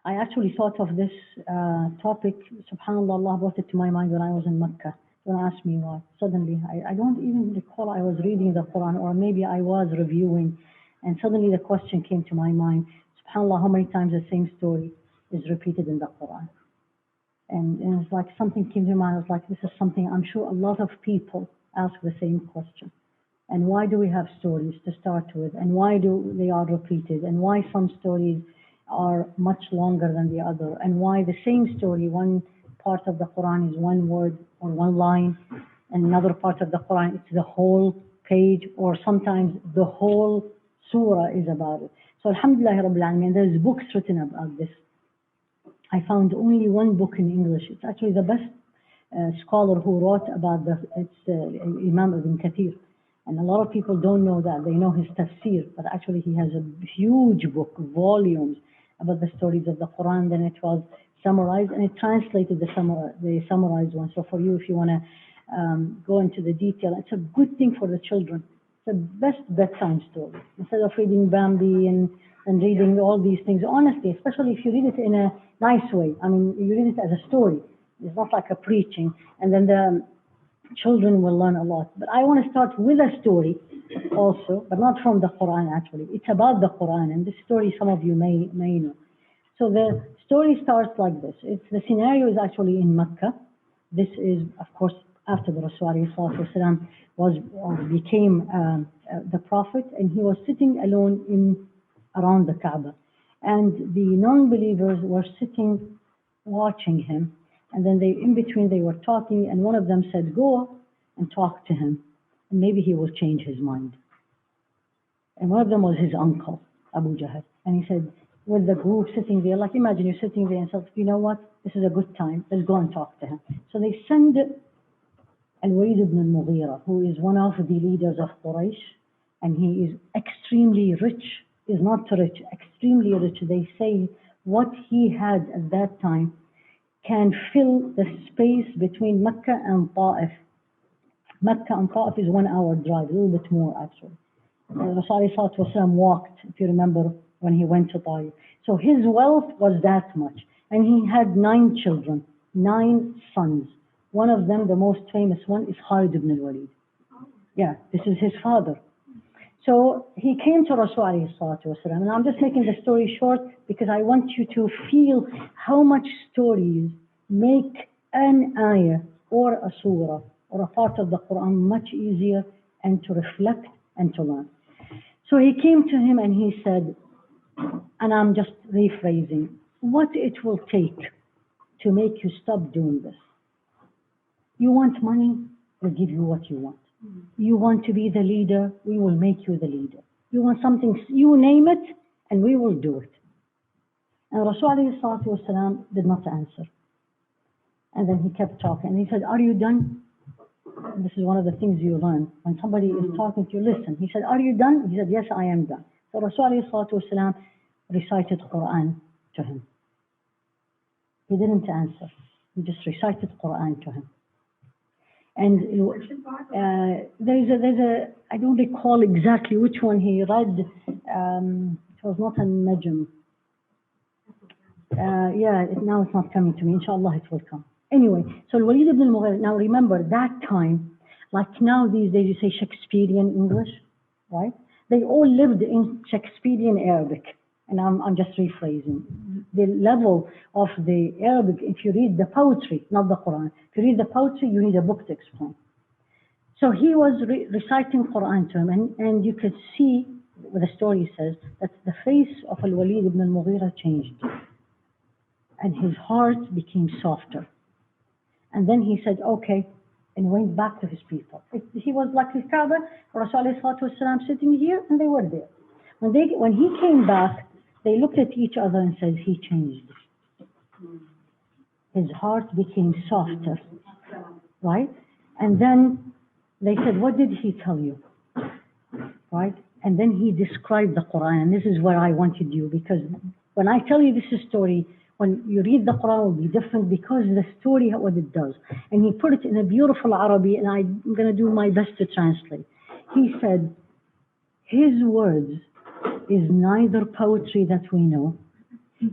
I actually thought of this topic, subhanAllah, Allah brought it to my mind when I was in Mecca. Don't ask me why. Suddenly, I don't even recall I was reading the Quran, or maybe I was reviewing, and suddenly the question came to my mind, subhanAllah, how many times the same story is repeated in the Quran? And it's like something came to mind. I was like, this is something I'm sure a lot of people ask the same question. And why do we have stories to start with? And why do they are repeated? And why some stories are much longer than the other? And why the same story, one part of the Quran is one word or one line, and another part of the Quran it's the whole page, or sometimes the whole surah is about it. So Alhamdulillah Rabbil Alameen, there's books written about this. I found only one book in English. It's actually the best scholar who wrote about it's Imam Ibn Kathir. And a lot of people don't know that. They know his tafsir, but actually he has a huge book, volumes, about the stories of the Quran. Then it was summarized, and it translated the summarized one. So for you, if you want to go into the detail, it's a good thing for the children. It's the best bedtime story. Instead of reading Bambi and reading all these things, honestly, especially if you read it in a nice way. I mean, you read it as a story. It's not like a preaching. And then the children will learn a lot. But I want to start with a story also, but not from the Quran actually. It's about the Quran, and this story some of you may know. So the story starts like this. The scenario is actually in Mecca. This is, of course, after the Rasul became the Prophet, and he was sitting alone around the Kaaba. And the non-believers were sitting watching him. And then in between they were talking, and one of them said, go and talk to him, and maybe he will change his mind. And one of them was his uncle, Abu Jahl. And he said, with the group sitting there, like imagine you're sitting there and said, you know what, this is a good time, let's go and talk to him. So they send Al-Walīd ibn Al-Mughīrah, who is one of the leaders of Quraysh, and he is extremely rich, is not rich, extremely rich. They say what he had at that time can fill the space between Mecca and Ta'if. Mecca and Ta'if is 1 hour drive, a little bit more actually. Rasulullah walked, if you remember, when he went to Ta'if. So his wealth was that much. And he had 9 children, 9 sons. One of them, the most famous one, is Khalid ibn Al-Walīd. Yeah, this is his father. So he came to Rasulullah, and I'm just making the story short because I want you to feel how much stories make an ayah or a surah or a part of the Quran much easier and to reflect and to learn. So he came to him and he said, and I'm just rephrasing, what it will take to make you stop doing this. You want money, we'll give you what you want. You want to be the leader, we will make you the leader. You want something, you name it, and we will do it. And Rasulullah did not answer. And then he kept talking. And he said, are you done? And this is one of the things you learn. When somebody is talking to you, listen. He said, are you done? He said, yes, I am done. So Rasulullah recited Qur'an to him. He didn't answer. He just recited Qur'an to him. And there's a I don't recall exactly which one he read. It was not a Najm. Now it's not coming to me. Inshallah, it will come. Anyway, so Al-Walīd ibn Al-Mughīrah. Now remember that time, like now these days you say Shakespearean English, right? They all lived in Shakespearean Arabic. And I'm just rephrasing. The level of the Arabic, if you read the poetry, not the Quran, if you read the poetry, you need a book to explain. So he was reciting Quran to him, and you could see, what the story says, that the face of Al-Walīd ibn Al-Mughīrah changed. And his heart became softer. And then he said, okay, and went back to his people. He was like his Kaaba, Rasulullah sitting here, and they were there. When he came back, they looked at each other and said, he changed. His heart became softer, right? And then they said, what did he tell you? Right? And then he described the Quran. And this is where I wanted you, because when I tell you this story, when you read the Quran, it will be different because the story, what it does. And he put it in a beautiful Arabic, and I'm going to do my best to translate. He said, his words is neither poetry that we know,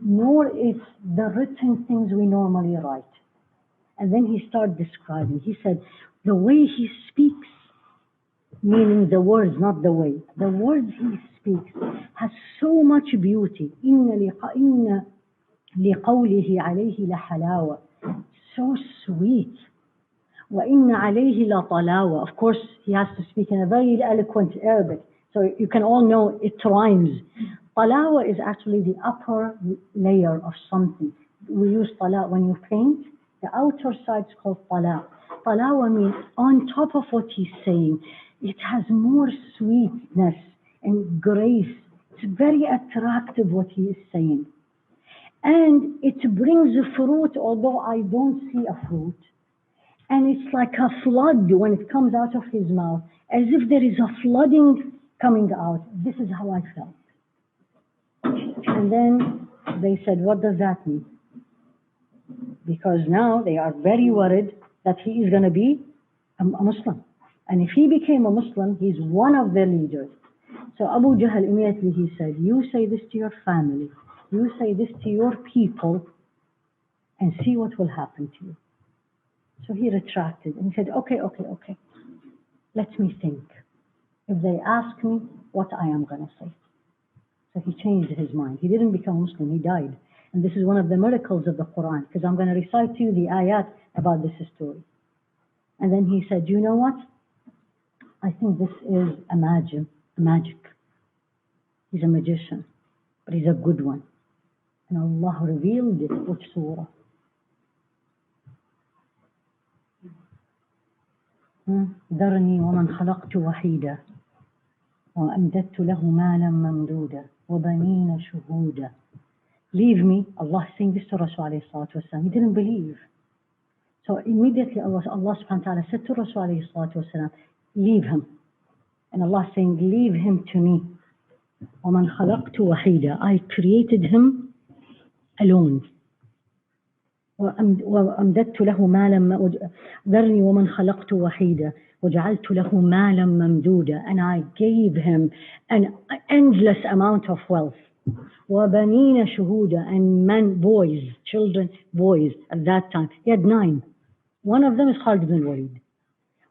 nor it's the written things we normally write. And then he started describing. He said, the way he speaks, meaning the words, not the way. The words he speaks has so much beauty. إن لقوله عليه لحلاوة. So sweet. وإن عليه لطلاوة. Of course, he has to speak in a very eloquent Arabic. So you can all know it rhymes. Talawa is actually the upper layer of something. We use tala when you paint. The outer side is called tala. Talawa means on top of what he's saying, it has more sweetness and grace. It's very attractive what he is saying. And it brings a fruit, although I don't see a fruit. And it's like a flood when it comes out of his mouth, as if there is a flooding coming out. This is how I felt. And then they said, what does that mean? Because now they are very worried that he is going to be a Muslim. And if he became a Muslim, he's one of their leaders. So Abu Jahl immediately he said, you say this to your family, you say this to your people, and see what will happen to you. So he retracted and he said, okay, let me think. If they ask me what I am going to say. So he changed his mind. He didn't become Muslim, he died. And this is one of the miracles of the Qur'an, because I'm going to recite to you the ayat about this story. And then he said, you know what? I think this is a magic. He's a magician, but he's a good one. And Allah revealed it. Which surah? ذرني ومن خلقت وحيدا وأمددت له مالا ممدودا وبنين شهودا. Leave me. Allah saying this to Rasul alayhi salatu wasalam. He didn't believe. So immediately Allah subhanahu wa ta'ala said to Rasul alayhi salatu wasalam, leave him. And Allah saying, leave him to me. وَمَنْ خَلَقْتُ وَحِيدًا. I created him alone. وَأَمْدَدْتُ لَهُ مَالًا ذَرْنِي وَمَنْ خَلَقْتُ وَحِيدًا وَجَعَلْتُ لَهُ مَالًا مَمْدُودًا. And I gave him an endless amount of wealth. وَبَنِينَ شُهُودًا. And boys, children, boys at that time. He had 9. One of them is Khalid ibn Al-Walīd.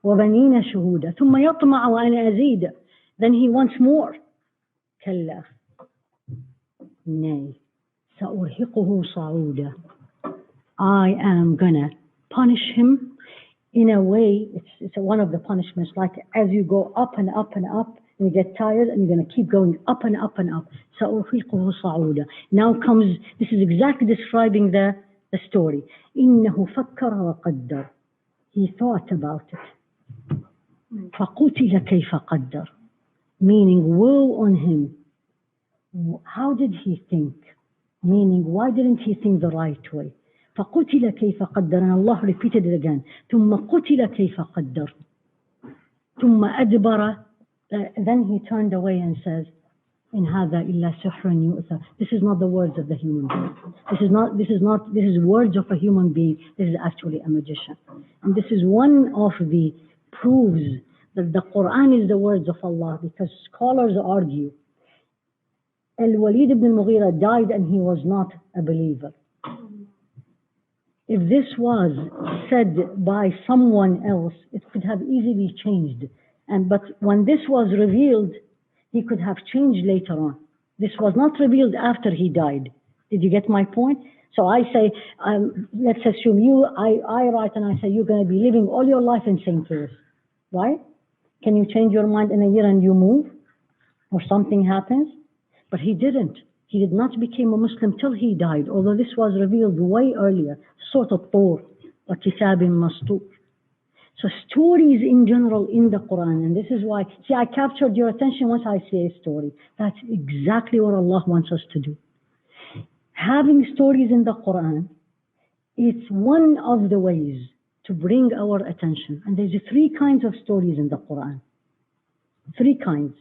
وَبَنِينَ شُهُودًا ثُمَّ يَطْمَعُ وَأَنَا أَزِيدُ. Then he wants more. كلا. Nay. سأرهقه صعودا. I am gonna punish him in a way, it's one of the punishments, like as you go up and up and up, and you get tired, and you're gonna keep going up and up and up. سأرهقه صعودا. Now comes, this is exactly describing the story. إنه فكر وقدر. He thought about it. فقتل كيف قدر. Meaning, woe on him. How did he think? Meaning, why didn't he think the right way? فقتل كيف قدر. And Allah repeated it again. ثم قتل كيف قدر. ثم أدبر. Then he turned away and says, إن هذا إلا سحر يؤثر. This is not the words of the human being. This is words of a human being. This is actually a magician. And this is one of the proofs that the Qur'an is the words of Allah, because scholars argue Al-Walīd ibn Al-Mughīrah died and he was not a believer. If this was said by someone else, it could have easily changed. But when this was revealed, he could have changed later on. This was not revealed after he died. Did you get my point? So I say, let's assume I write and I say, you're going to be living all your life in St. Louis, right? Can you change your mind in a year and you move? Or something happens? But he didn't. He did not become a Muslim till he died, although this was revealed way earlier. Sort of Tur, or Kitabim Mastur. So stories in general in the Quran, and this is why, see, I captured your attention once I say a story. That's exactly what Allah wants us to do. Having stories in the Quran, it's one of the ways to bring our attention. And there's 3 kinds of stories in the Quran. 3 kinds.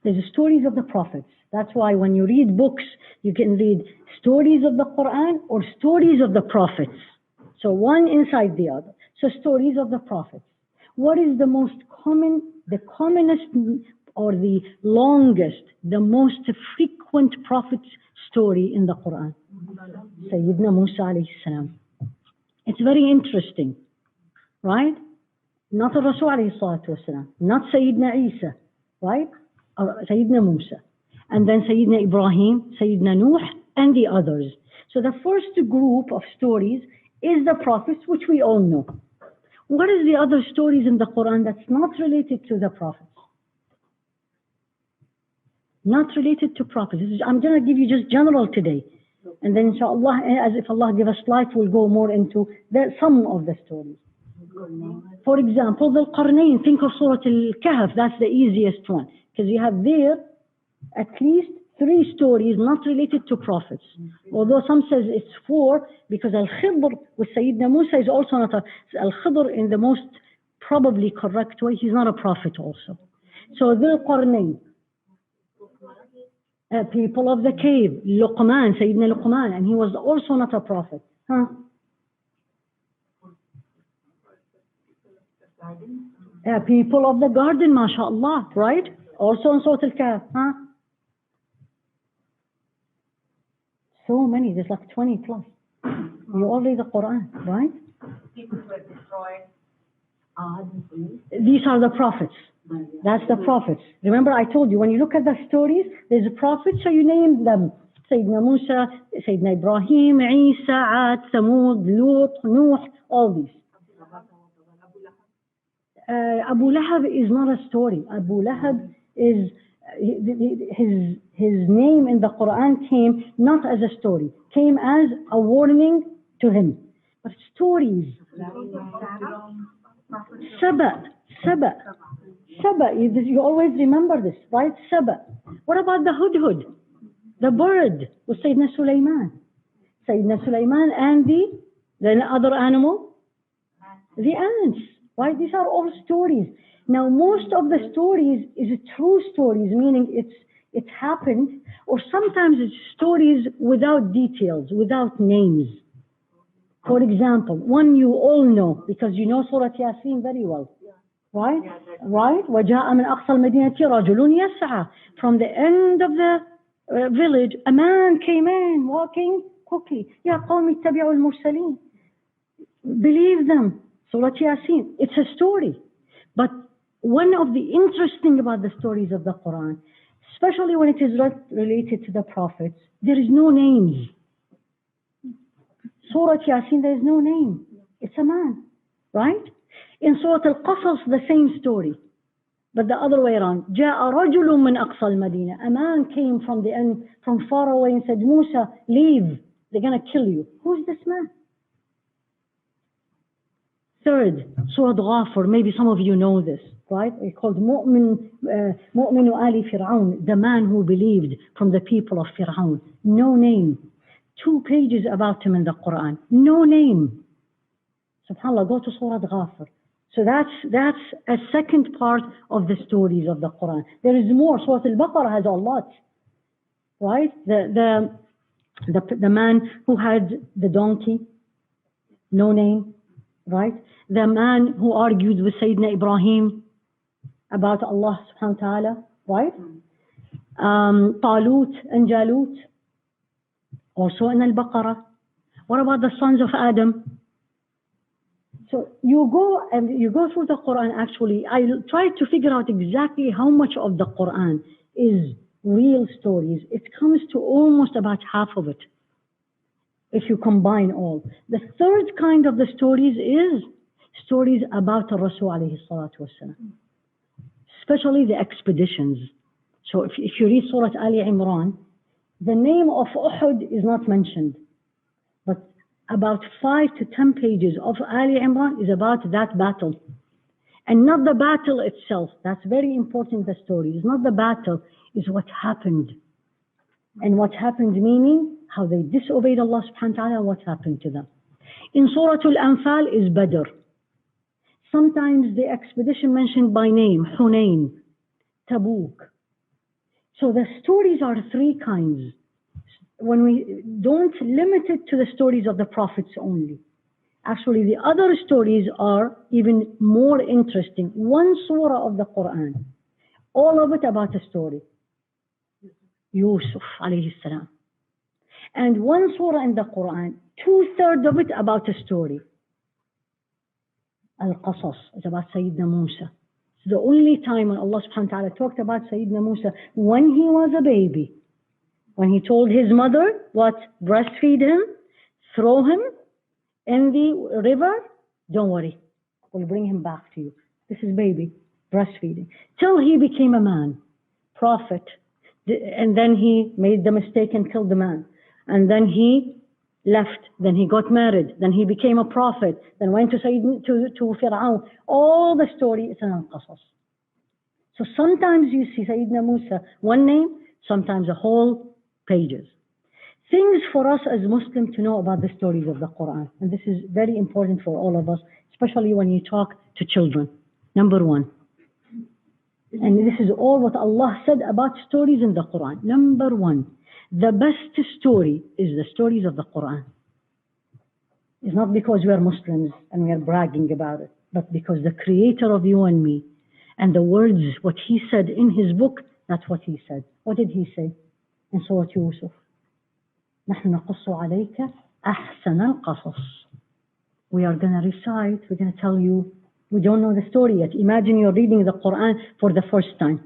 There's stories of the prophets. That's why when you read books, you can read stories of the Quran or stories of the prophets. So one inside the other. So stories of the prophets. What is the most common, the commonest or the longest, the most frequent prophet story in the Quran? Sayyidina Musa alayhi salam. It's very interesting, right? Not Rasul alayhi salatu wasalam, not Sayyidina Isa, right? Sayyidina Musa. And then Sayyidina Ibrahim, Sayyidina Nuh, and the others. So the first group of stories is the prophets, which we all know. What is the other stories in the Quran that's not related to the prophets? Not related to prophets. I'm going to give you just general today. And then inshallah, as if Allah give us life, we'll go more into some of the stories. For example, the Qarnayn, think of Surah Al-Kahf, that's the easiest one. Because you have there at least 3 stories not related to prophets. Although some says it's 4, because Al-Khidr with Sayyidina Musa is also not Al-Khidr in the most probably correct way, he's not a prophet also. So the Qarnayn, people of the cave, Luqman, Sayyidina Luqman, and he was also not a prophet. People of the garden, mashallah, right? Also in Surah Al-Kahf, So many, there's like 20 plus. You all read the Quran, right? People were destroyed. These are the prophets. That's the prophets. Remember I told you, when you look at the stories, there's a prophet, so you name them. Sayyidina Musa, Sayyidina Ibrahim, Isa, Ad, Samud, Lut, Nuh, all these. Abu Lahab is not a story. Abu Lahab is, his name in the Quran came not as a story, came as a warning to him. But stories. Saba, you always remember this, right? Saba. What about the hudhud? The bird with Sayyidina Sulaiman. Sayyidina Sulaiman and the other animal? The ants, right? These are all stories. Now, most of the stories is true stories, meaning it happened, or sometimes it's stories without details, without names. For example, one you all know, because you know Surah Yasin very well. Right? Right? وَجَاءَ مِنْ أَقْصَى الْمَدِينَةِ رَجُلٌ يَسْعَى. From the end of the village, a man came in, walking quickly. يَا قَوْمِ اتَّبِعُوا الْمُرْسَلِينَ. Believe them. Surah Yasin. It's a story. But one of the interesting about the stories of the Quran, especially when it is related to the prophets, there is no names. Surah Yasin, there is no name. It's a man. Right? In Surah Al-Qasas, the same story, but the other way around. جاء رجل من أقصى المدينة. A man came from the end, from far away, and said, Musa, leave. They're going to kill you. Who's this man? Third, Surah Ghafir. Maybe some of you know this, right? It's called Mu'minu Ali Fir'aun, the man who believed from the people of Fir'aun. No name. 2 pages about him in the Quran. No name. SubhanAllah, go to Surah Ghafir. So that's a second part of the stories of the Quran. There is more. Surah Al-Baqarah has a lot, right? The man who had the donkey, no name, right? The man who argued with Sayyidina Ibrahim about Allah subhanahu wa ta'ala, right? Talut and Jalut, also in Al-Baqarah. What about the sons of Adam? So you go through the Quran. Actually, I tried to figure out exactly how much of the Quran is real stories. It comes to almost about half of it, if you combine all. The third kind of the stories is stories about Rasul alayhi salatu wasalam, especially the expeditions. So if you read Surah Ali Imran, the name of Uhud is not mentioned, but about 5 to 10 pages of Ali Imran is about that battle. And not the battle itself. That's very important, the story. It's not the battle, it's what happened. And what happened meaning how they disobeyed Allah subhanahu wa ta'ala and what happened to them. In Surah Al-Anfal is Badr. Sometimes the expedition mentioned by name, Hunayn, Tabuk. So the stories are 3 kinds. When we don't limit it to the stories of the prophets only. Actually, the other stories are even more interesting. One surah of the Quran, all of it about a story. Yusuf alayhi salam. And one surah in the Quran, 2/3 of it about a story. Al-Qasas is about Sayyidina Musa. It's the only time when Allah subhanahu wa ta'ala talked about Sayyidina Musa when he was a baby. When he told his mother, what? Breastfeed him, throw him in the river, don't worry, we'll bring him back to you. This is baby, breastfeeding. Till he became a man, prophet. And then he made the mistake and killed the man. And then he left, then he got married, then he became a prophet, then went to Fir'aun. All the story is in Al-Qasas. So sometimes you see Sayyidina Musa, one name, sometimes a whole pages. Things for us as Muslims to know about the stories of the Quran. And this is very important for all of us, especially when you talk to children. Number one. And this is all what Allah said about stories in the Quran. Number one, the best story is the stories of the Quran. It's not because we are Muslims and we are bragging about it, but because the creator of you and me and the words, what he said in his book, that's what he said. What did he say in Surah Yusuf? نحن نقص عليك أحسن القصص. We are going to recite, we're going to tell you, we don't know the story yet. Imagine you're reading the Quran for the first time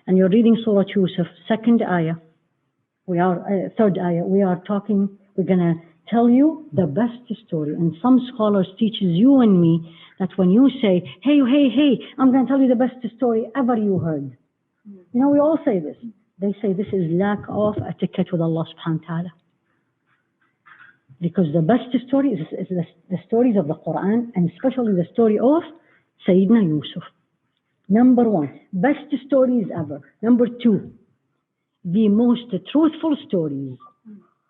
and you're reading Surah Yusuf, second ayah. Third ayah. We are talking, we're going to tell you the best story. And some scholars teaches you and me that when you say, hey, I'm going to tell you the best story ever you heard. You know, we all say this. They say this is lack of etiquette with Allah subhanahu wa ta'ala. Because the best story is the stories of the Quran, and especially the story of Sayyidina Yusuf. Number one, best stories ever. Number two, the most truthful stories.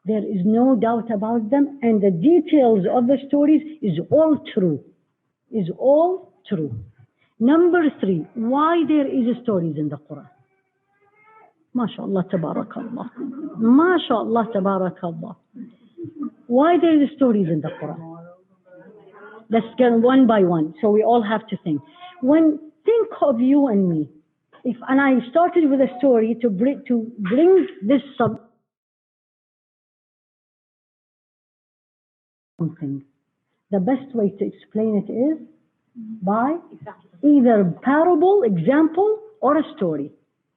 There is no doubt about them, and the details of the stories is all true. Is all true. Number three, why there is stories in the Quran. MashaAllah, tabarakallah. MashaAllah, tabarakallah. Why there is stories in the Quran? Let's get one by one, so we all have to think. Think of you and me. And I started with a story to bring this something. The best way to explain it is by either parable, example, or a story.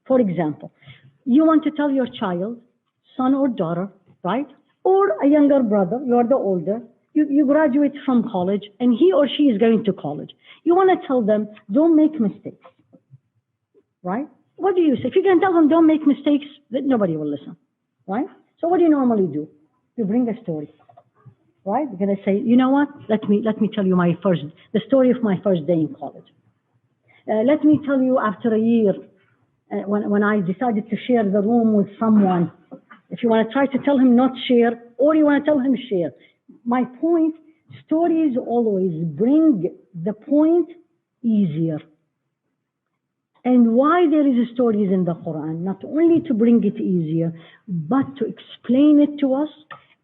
For example, you want to tell your child, son or daughter, right? Or a younger brother, you're the older, you graduate from college and he or she is going to college. You want to tell them, don't make mistakes, right? What do you say? If you can tell them don't make mistakes, then nobody will listen, right? So what do you normally do? You bring a story, right? You're going to say, you know what? Let me tell you the story of my first day in college. Let me tell you after a year, when I decided to share the room with someone. If you want to try to tell him not share, or you want to tell him share. My point, stories always bring the point easier. And why there is stories in the Quran, not only to bring it easier, but to explain it to us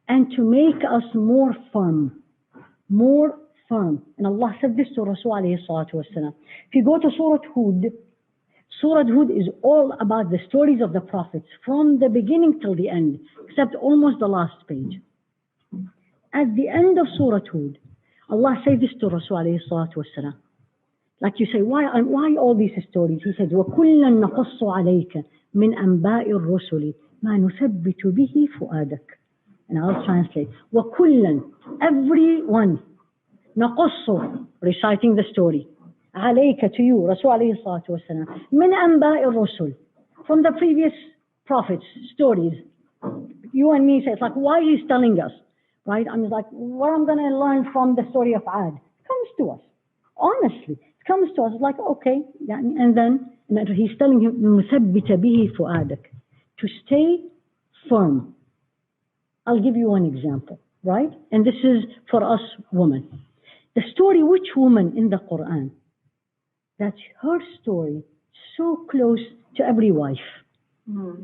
and to make us more firm. More firm. And Allah said this to Rasul alayhi salatu wasalam. If you go to Surah Hud is all about the stories of the prophets from the beginning till the end, except almost the last page. At the end of Surah Hud, Allah said this to Rasul alayhi salatu wasalam. Like you say, why all these stories? He said, وَكُلًّا نَقُصُّ عَلَيْكَ مِنْ أَنْبَاءِ الرُّسُلِ مَا نُثَبِّتُ بِهِ فُؤَادَكَ. And I'll translate. وَكُلًّا, everyone, نَقُصُّ, reciting the story. عليك, to you, Rasul alayhi salatu wasalam. مِنْ أَنْبَاءِ الرُّسُلِ, from the previous prophets, stories. You and me say, it's like, why he's telling us? Right? I'm like, what I'm going to learn from the story of Ad? It comes to us. Honestly, it comes to us. It's like, okay. And then he's telling him, مُثَبِّتَ بِهِ فُؤَادَكَ, to stay firm. I'll give you one example, right? And this is for us women. The story, which woman in the Quran, that her story so close to every wife? Her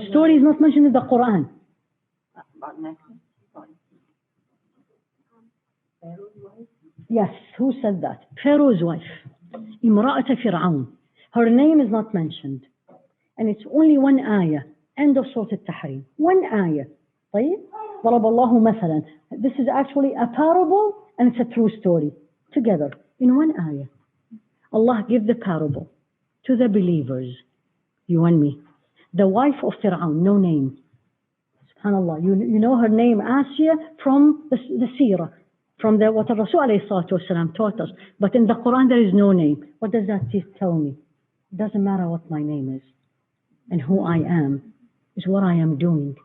story is not mentioned in the Quran. Yes, who said that? Pharaoh's wife. Imra'at Fir'aun. Her name is not mentioned. And it's only one ayah. End of Surah Al-Tahrim. One ayah. طيب. ضرب الله مثلا. This is actually a parable and it's a true story. Together. In one ayah. Allah gave the parable to the believers. You and me. The wife of Fir'aun, no name. SubhanAllah. You know her name, Asya, from the seerah. From what the Rasul ﷺ taught us. But in the Quran there is no name. What does that tell me? It doesn't matter what my name is. And who I am is what I am doing.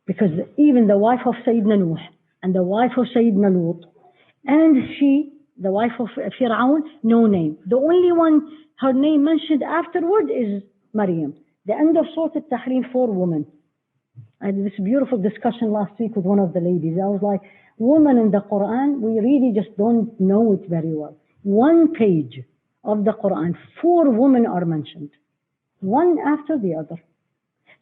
Because even the wife of Sayyidina Nuh and the wife of Sayyidina Lut and she, the wife of Fir'aun, no name. The only one, her name mentioned afterward is Maryam. The end of Surah Al-Tahrim, 4 women. I had this beautiful discussion last week with one of the ladies. I was like, women in the Quran, we really just don't know it very well. One page of the Quran, 4 women are mentioned. One after the other.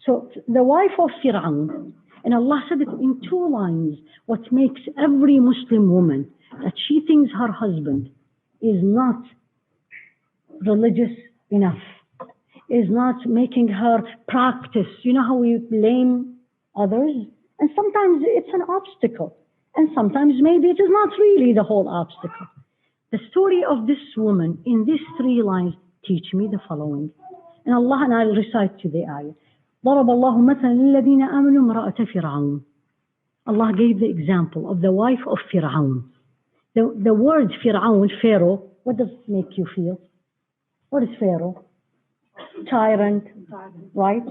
So the wife of Fir'aun, and Allah said it in 2 lines, what makes every Muslim woman that she thinks her husband is not religious enough, is not making her practice. You know how we blame others? And sometimes it's an obstacle. And sometimes maybe it is not really the whole obstacle. The story of this woman in these 3 lines teach me the following. And Allah, and I'll recite to the ayah. ضرب الله مثلا للذين آمنوا امرأة فرعون. Allah gave the example of the wife of Fir'aun. The word Fir'aun, Pharaoh, what does it make you feel? What is Pharaoh? Tyrant, right?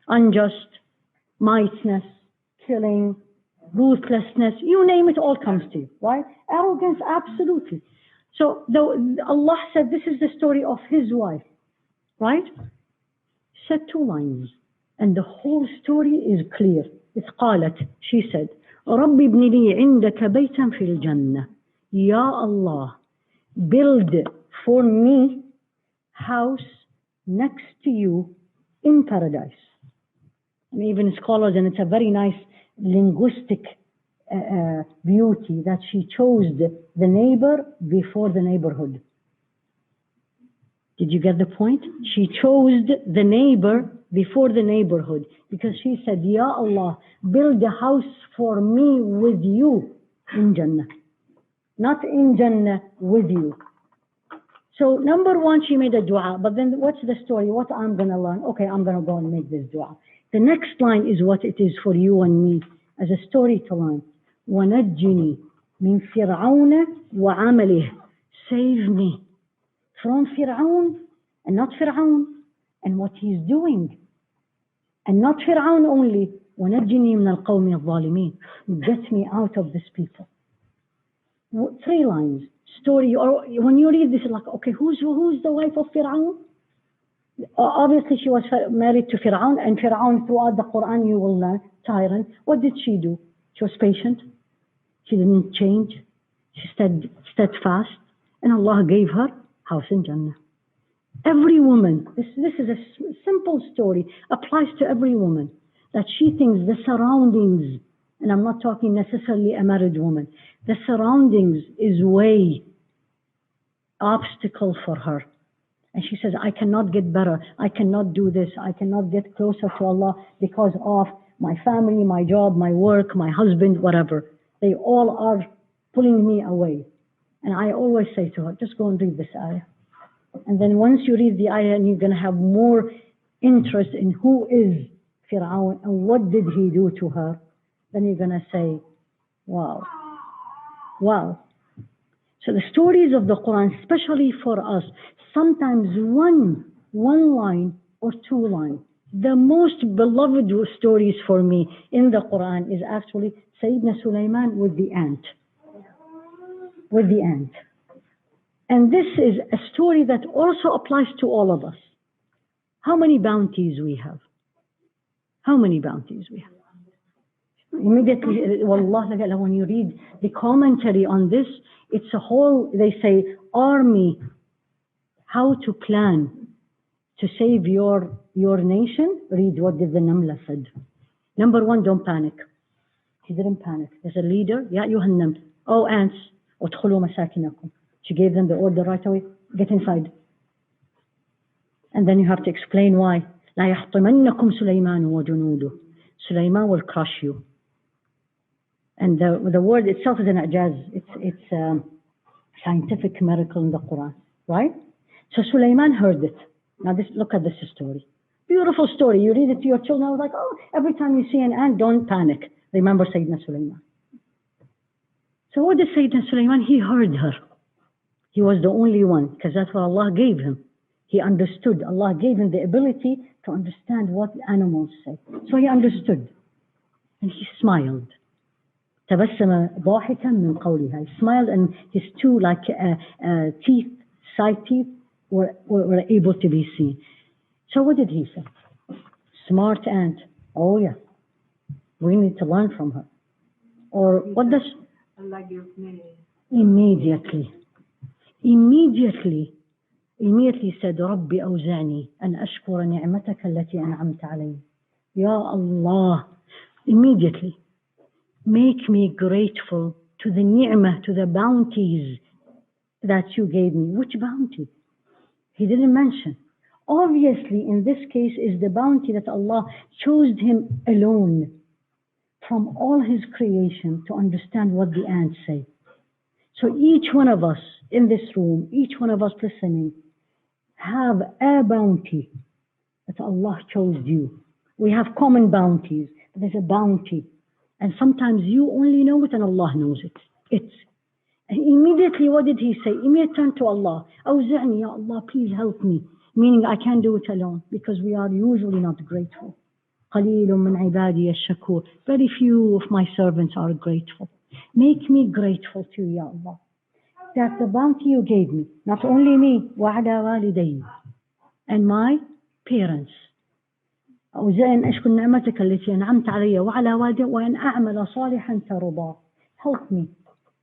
Unjust, mightiness, killing, ruthlessness, you name it, all comes to you, right? Arrogance, absolutely. So Allah said this is the story of his wife, right? Said 2 lines, and the whole story is clear. It's قالت, she said, رب ابن لي عندك بيتا في الجنة. Ya Allah, build for me house next to you in paradise. And even scholars, and it's a very nice linguistic beauty that she chose the neighbor before the neighborhood. Did you get the point? She chose the neighbor before the neighborhood because she said, Ya Allah, build a house for me with you in Jannah. Not in Jannah, with you. So number 1, she made a dua, but then what's the story? What I'm going to learn? Okay, I'm going to go and make this dua. The next line is what it is for you and me as a story to learn. وَنَجِّنِي مِنْ فِرْعَوْنَ وَعَمَلِهِ. Save me from Fir'aun and not Fir'aun and what he's doing. And not Fir'aun only. وَنَجِّنِي مِنَ الْقَوْمِ الظَّالِمِينَ. Get me out of this people. 3 lines. Story, or when you read this, like, okay, who's the wife of Fir'aun? Obviously, she was married to Fir'aun, and Fir'aun, throughout the Quran, you will learn, tyrant. What did she do? She was patient. She didn't change. She stayed steadfast, and Allah gave her house in Jannah. Every woman, this is a simple story, applies to every woman, that she thinks the surroundings, and I'm not talking necessarily a married woman, the surroundings is way obstacle for her. And she says, I cannot get better. I cannot do this. I cannot get closer to Allah because of my family, my job, my work, my husband, whatever. They all are pulling me away. And I always say to her, just go and read this ayah. And then once you read the ayah and you're going to have more interest in who is Fir'aun and what did he do to her, then you're going to say, wow. Wow. So the stories of the Quran, especially for us, sometimes one line or 2 lines. The most beloved stories for me in the Quran is actually Sayyidina Sulaiman with the ant. With the ant. And this is a story that also applies to all of us. How many bounties we have? How many bounties we have? Immediately, wallah, when you read the commentary on this, it's a whole, they say, army, how to plan to save your nation. Read what did the Namla said. Number 1, don't panic. He didn't panic. There's a leader, Ya ayyuhan naml, oh ants, udkhulu masakinakum. She gave them the order right away, get inside. And then you have to explain why. لا يحطمنكم سليمان وجنوده. Sulaiman will crush you. And the word itself is an ijaz. It's a scientific miracle in the Quran, right? So Sulaiman heard it. Now look at this story. Beautiful story. You read it to your children. I was like, oh, every time you see an ant, don't panic. Remember Sayyidina Sulaiman. So what did Sayyidina Sulaiman? He heard her. He was the only one, because that's what Allah gave him. He understood. Allah gave him the ability to understand what animals say. So he understood. And he smiled. تبسم ضاحكا من قولها. He smiled and his two teeth, side teeth, were able to be seen. So what did he say? Smart ant. Oh yeah. We need to learn from her. Or what does... Immediately said, ربي أوزعني أن أشكر نعمتك التي أنعمت علي. Ya Allah, immediately make me grateful to the ni'mah, to the bounties that you gave me. Which bounty? He didn't mention. Obviously, in this case is the bounty that Allah chose him alone from all his creation to understand what the ants say. So each one of us in this room, each one of us listening, have a bounty that Allah chose you. We have common bounties, but there's a bounty. And sometimes you only know it and Allah knows it. And immediately, what did he say? Immediately turn to Allah. أوزعني, Ya Allah, please help me. Meaning I can't do it alone, because we are usually not grateful. قليل من عبادي الشكور. Very few of my servants are grateful. Make me grateful to you, Ya Allah. That the bounty you gave me, not only me, وعلى والدي, and my parents. أوزعني أن أشكر نعمتك التي أنعمت علي وعلى والدي وأن أعمل صالحا ترضاه. Help me.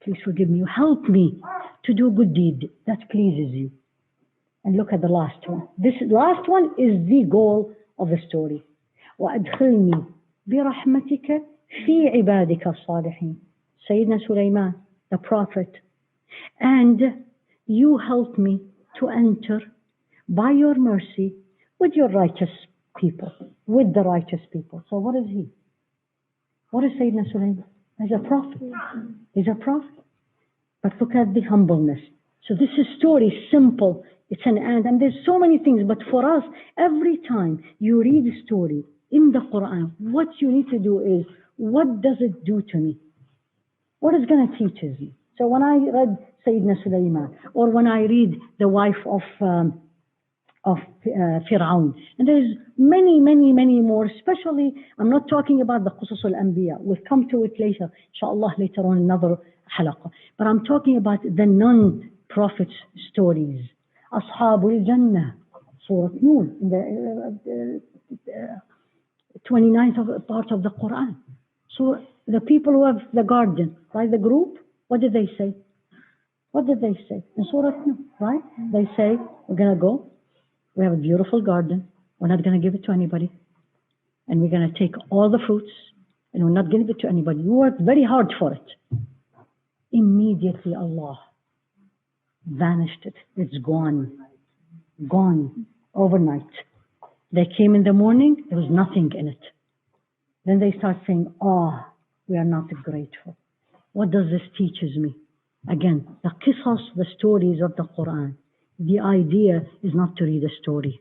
Please forgive me. Help me to do good deed that pleases you. And look at the last one. This last one is the goal of the story. وأدخلني برحمتك في عبادك الصالحين. Sayyidina Sulaiman, the prophet. And you help me to enter by your mercy with your righteous people, with the righteous people. So what is he? What is Sayyidina Sulaiman? He's a prophet. He's a prophet. But look at the humbleness. So this is story simple. It's an ant, and there's so many things. But for us, every time you read a story in the Quran, what you need to do is, what does it do to me? What is going to teach me? So when I read Sayyidina Sulaiman, or when I read the wife of Fir'aun, and there's many more, especially, I'm not talking about the Qusas al-Anbiya. We'll come to it later, inshallah, later on another halaqah. But I'm talking about the non-prophets stories. Ashabul Jannah, Surah Noon, in the 29th part of the Quran. So the people who have the garden, right, the group, what did they say? What did they say? In Surah Noon, right? They say, we're going to go. We have a beautiful garden. We're not going to give it to anybody. And we're going to take all the fruits, and we're not going to give it to anybody. You worked very hard for it. Immediately Allah vanished it. It's gone. Gone overnight. They came in the morning, there was nothing in it. Then they start saying, we are not grateful. What does this teaches me? Again, the qisas, the stories of the Quran. The idea is not to read a story.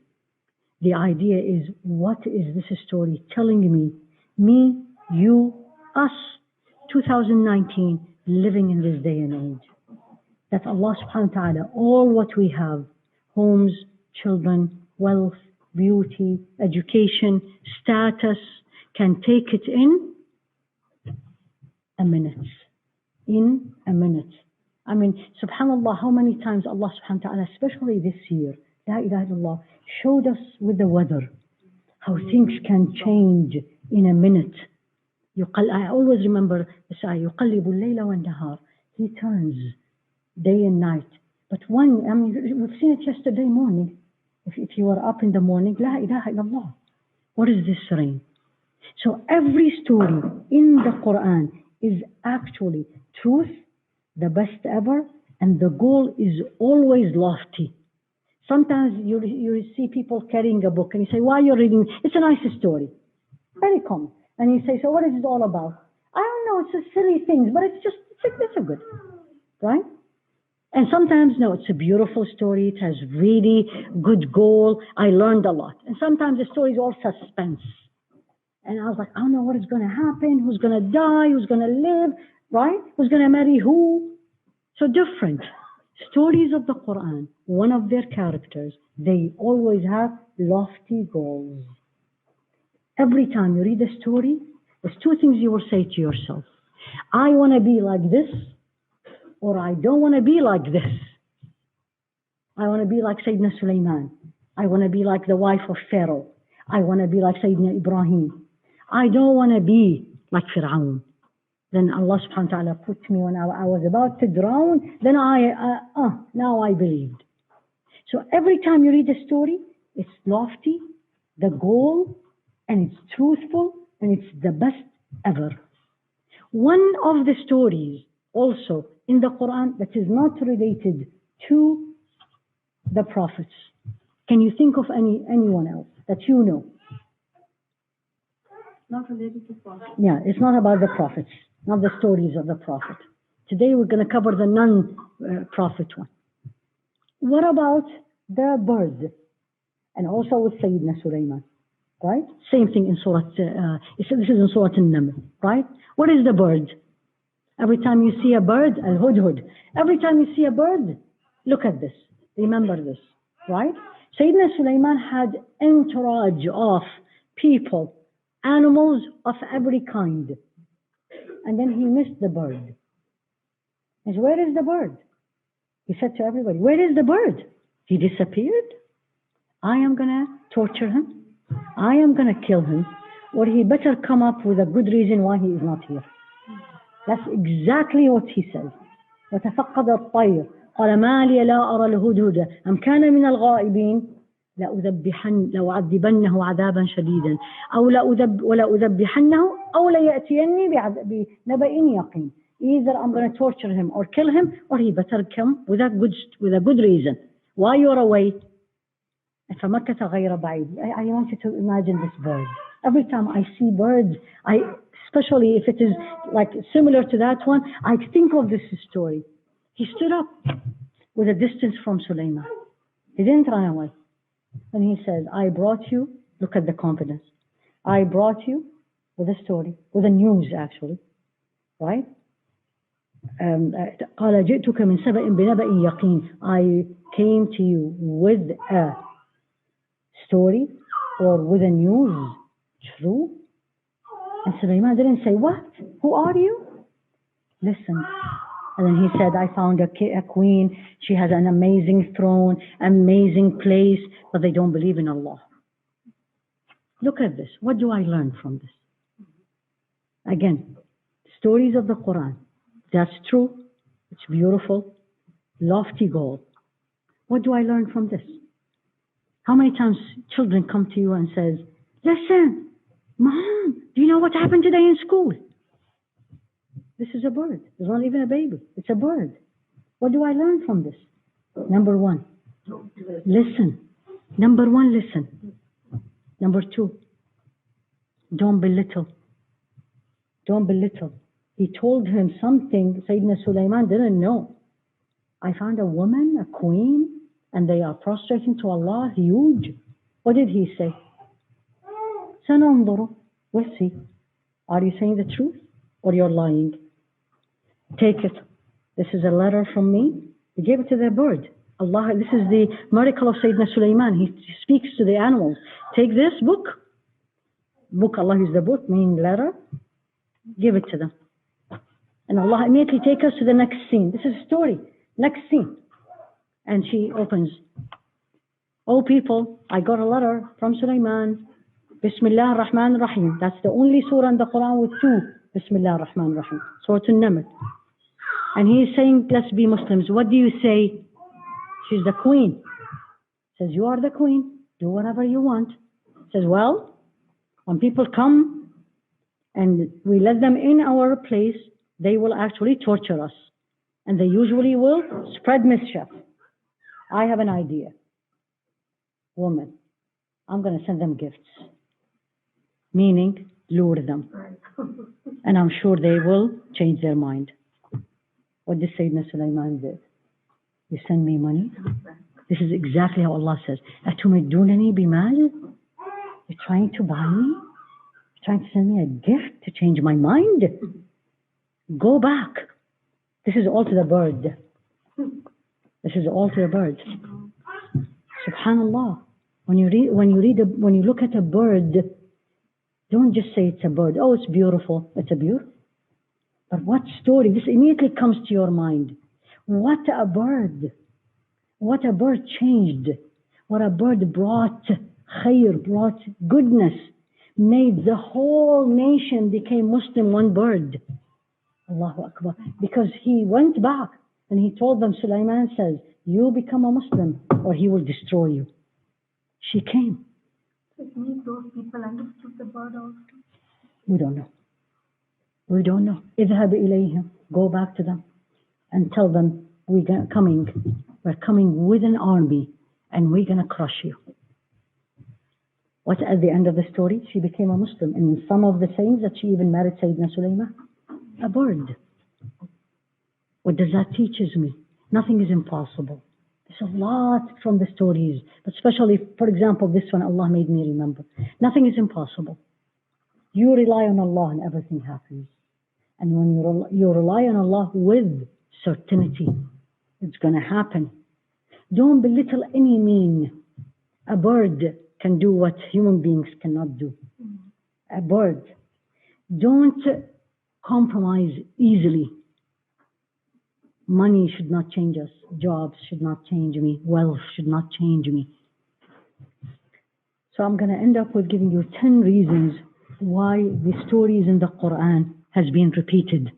The idea is, what is this story telling me, you, us, 2019, living in this day and age? That Allah subhanahu wa ta'ala, all what we have, homes, children, wealth, beauty, education, status, can take it in a minute. In a minute. I mean, subhanAllah, how many times Allah subhanahu wa ta'ala, especially this year, La ilaha illallah, showed us with the weather, how things can change in a minute. I always remember this ayah, يُقَلِّبُ اللَّيْلَ وَالنَّهَارِ. He turns day and night. But we've seen it yesterday morning. If you were up in the morning, La ilaha illallah. What is this rain? So every story in the Quran is actually truth, the best ever, and the goal is always lofty. Sometimes you see people carrying a book and you say, why are you reading? It's a nice story. Very common. And you say, so what is it all about? I don't know, it's a silly things, but it's a good, right? And sometimes, no, it's a beautiful story. It has really good goal. I learned a lot. And sometimes the story is all suspense. And I was like, I don't know what is going to happen, who's going to die, who's going to live, right? Who's going to marry who? So different. Stories of the Qur'an, one of their characters, they always have lofty goals. Every time you read a story, there's two things you will say to yourself. I want to be like this, or I don't want to be like this. I want to be like Sayyidina Sulaiman. I want to be like the wife of Pharaoh. I want to be like Sayyidina Ibrahim. I don't want to be like Fir'aun. Then Allah subhanahu wa ta'ala put me when I was about to drown, then now I believed. So every time you read a story, it's lofty, the goal, and it's truthful, and it's the best ever. One of the stories also in the Quran that is not related to the prophets. Can you think of anyone else that you know? Not related to prophets. Yeah, it's not about the prophets, not the stories of the prophet. Today we're going to cover the non-prophet one. What about the bird? And also with Sayyidina Sulaiman, right? Same thing in Surah, this is in Surah An-Naml, right? What is the bird? Every time you see a bird, al-hudhud. Every time you see a bird, look at this. Remember this, right? Sayyidina Sulaiman had entourage of people, animals of every kind. And then he missed the bird. He said, where is the bird? He said to everybody, where is the bird? He disappeared. I am going to torture him. I am going to kill him. Or he better come up with a good reason why he is not here. That's exactly what he says. وتفقد الطير قال ما لي لا أرى الهدهد أم كان من الغائبين لأعذبنه عذابا شديدا أو لأذبحنه أو ليأتيني بنبأ يقين. Either I'm going to torture him or kill him, or he better come with a good reason. Why you're away? فمكث غير بعيد. I want you to imagine this bird. Every time I see birds, especially if it is like similar to that one, I think of this story. He stood up with a distance from Sulaiman. He didn't run away. And he said, I brought you, look at the confidence. I brought you with a story, with a news actually, right? قال جئتك من سبأ بنبأ يقين. I came to you with a story or with a news, true. And Sulaiman didn't say, what? Who are you? Listen. And then he said, I found a queen. She has an amazing throne, amazing place, but they don't believe in Allah. Look at this. What do I learn from this? Again, stories of the Quran. That's true. It's beautiful. Lofty goal. What do I learn from this? How many times children come to you and says, listen, Mom, do you know what happened today in school? This is a bird. It's not even a baby. It's a bird. What do I learn from this? Number one, listen. Number one, listen. Number two, don't belittle. Don't belittle. He told him something Sayyidina Sulaiman didn't know. I found a woman, a queen, and they are prostrating to Allah, huge. What did he say? سننظر. We'll see. Are you saying the truth or you're lying? Take it. This is a letter from me. He gave it to the bird. Allah, this is the miracle of Sayyidina Sulaiman. He speaks to the animals. Take this book. Book, Allah is the book, meaning letter. Give it to them. And Allah immediately take us to the next scene. This is a story. Next scene. And she opens. Oh people, I got a letter from Sulaiman. Bismillah ar-Rahman ar-Rahim. That's the only surah in the Quran with two Bismillah ar-Rahman ar-Rahim. Surah An-Naml. And he is saying, let's be Muslims. What do you say? She's the queen. Says, you are the queen. Do whatever you want. Says, well, when people come and we let them in our place, they will actually torture us. And they usually will spread mischief. I have an idea. woman, I'm going to send them gifts. Meaning, lure them. And I'm sure they will change their mind. What did Sayyidina Sulaiman do? You send me money? This is exactly how Allah says, أَتُمِدُّونَنِي بِمَالٍ? You're trying to buy me? You're trying to send me a gift to change my mind? Go back. This is all to the bird. This is all to the bird. Subhanallah. When you look at a bird, don't just say it's a bird. Oh, it's beautiful. It's a beautiful. But what story? This immediately comes to your mind. What a bird. What a bird changed. What a bird brought khair, brought goodness. Made the whole nation became Muslim, one bird. Allahu Akbar. Because he went back and he told them, Sulaiman says, you become a Muslim or he will destroy you. She came. It means those people understood the bird also. We don't know. We don't know. اذهب إليهم. Go back to them and tell them we're coming with an army and we're going to crush you. What's at the end of the story? She became a Muslim. And in some of the sayings that she even married Sayyidina Sulaiman. A bird. What does that teach me? Nothing is impossible. There's a lot from the stories, but especially, for example, this one Allah made me remember. Nothing is impossible. You rely on Allah and everything happens. And when you rely on Allah with certainty, it's going to happen. Don't belittle any mean. A bird can do what human beings cannot do. A bird. Don't compromise easily. Money should not change us. Jobs should not change me. Wealth should not change me. So I'm going to end up with giving you 10 reasons why the stories in the Qur'an has been repeated.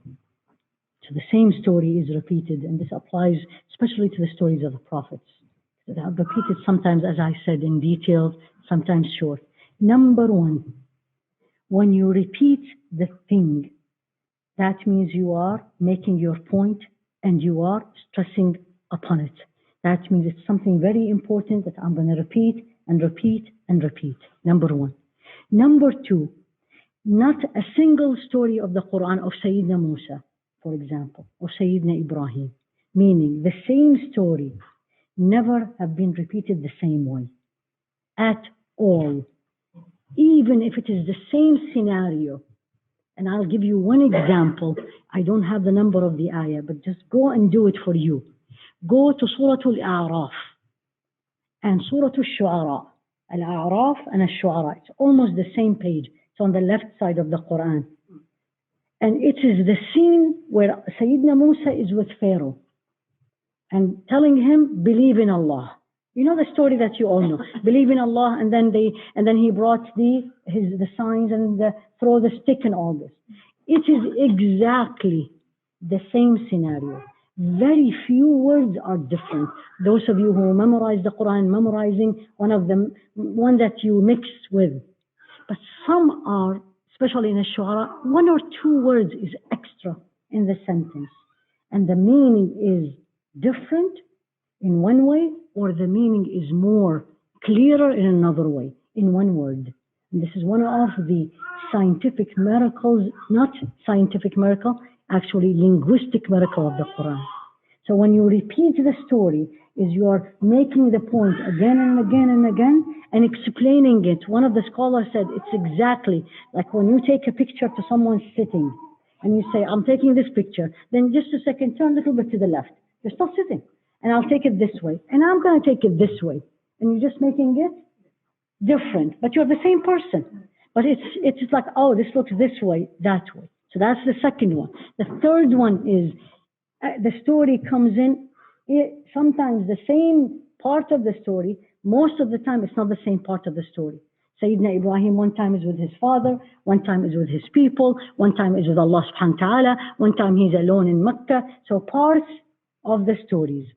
So the same story is repeated, and this applies especially to the stories of the prophets. They have repeated sometimes, as I said, in detail, sometimes short. Number one, when you repeat the thing, that means you are making your point and you are stressing upon it. That means it's something very important that I'm going to repeat and repeat and repeat. Number one. Number two, not a single story of the Qur'an of Sayyidina Musa, for example, or Sayyidina Ibrahim, meaning the same story never have been repeated the same way at all. Even if it is the same scenario. And I'll give you one example. I don't have the number of the ayah, but just go and do it for you. Go to Surah Al-A'raf and Surah Al-Shu'ara. Al-A'raf and Al-Shu'ara. It's almost the same page. It's on the left side of the Quran. And it is the scene where Sayyidina Musa is with Pharaoh and telling him, believe in Allah. You know the story that you all know. Believe in Allah, and then he brought the signs and throw the stick and all this. It is exactly the same scenario. Very few words are different. Those of you who memorize the Quran, memorizing one that you mix with. But some are, especially in Ash-Shu'ara, one or two words is extra in the sentence. And the meaning is different in one way, or the meaning is more clearer in another way, in one word. And this is one of the scientific miracles, not scientific miracle, actually linguistic miracle of the Quran. So when you repeat the story, is you are making the point again and again and again and explaining it. One of the scholars said it's exactly like when you take a picture to someone sitting and you say, I'm taking this picture, then just a second, turn a little bit to the left. You're still sitting. And I'll take it this way. And I'm going to take it this way. And you're just making it different. But you're the same person. But it's like, oh, this looks this way, that way. So that's the second one. The third one is the story comes in. Sometimes the same part of the story, most of the time it's not the same part of the story. Sayyidina Ibrahim one time is with his father, one time is with his people, one time is with Allah subhanahu wa ta'ala, one time he's alone in Mecca. So parts of the stories.